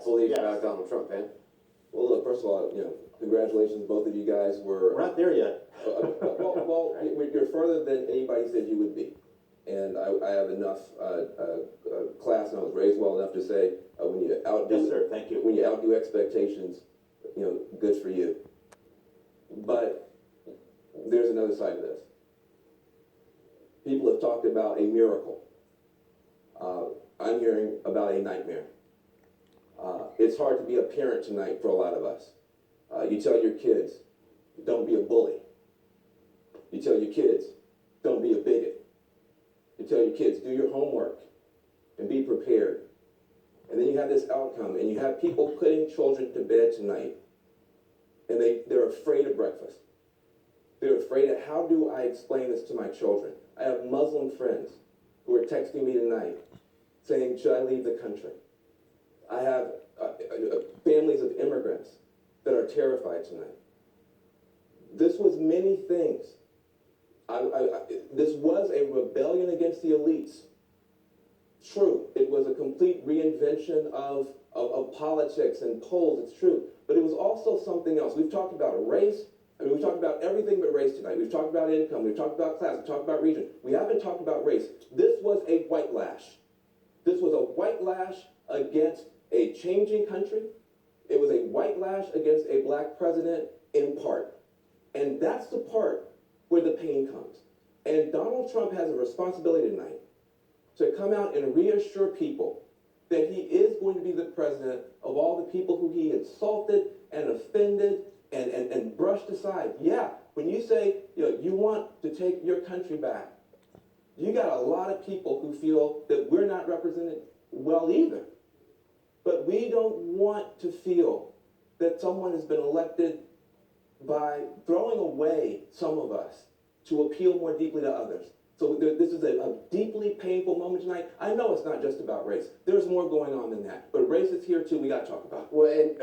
belief yes. about Donald Trump, man. Well, look, first of all, congratulations, both of you guys We're were, not there yet. you're further than anybody said you would be. And I have enough class, and I was raised well enough to say, when you outdo, Yes, sir, thank you. when you outdo expectations, good for you. But there's another side to this. People have talked about a miracle. I'm hearing about a nightmare. It's hard to be a parent tonight for a lot of us. You tell your kids, don't be a bully. You tell your kids, don't be a bigot. You tell your kids, do your homework and be prepared. And then you have this outcome, and you have people putting children to bed tonight, and they're afraid of breakfast. They're afraid of, how do I explain this to my children? I have Muslim friends who are texting me tonight saying, should I leave the country? I have families of immigrants that are terrified tonight. This was many things. This was a rebellion against the elites. True, it was a complete reinvention of politics and polls, it's true. But it was also something else. We've talked about race. We've talked about everything but race tonight. We've talked about income. We've talked about class. We've talked about region. We haven't talked about race. This was a white lash. This was a white lash against a changing country. It was a white lash against a black president in part. And that's the part where the pain comes. And Donald Trump has a responsibility tonight to come out and reassure people that he is going to be the president of all the people who he insulted and offended and brushed aside. Yeah, when you say you want to take your country back, you got a lot of people who feel that we're not represented well either. But we don't want to feel that someone has been elected by throwing away some of us to appeal more deeply to others. So this is a deeply painful moment tonight. I know it's not just about race. There's more going on than that. But race is here too. We got to talk about it. Well, and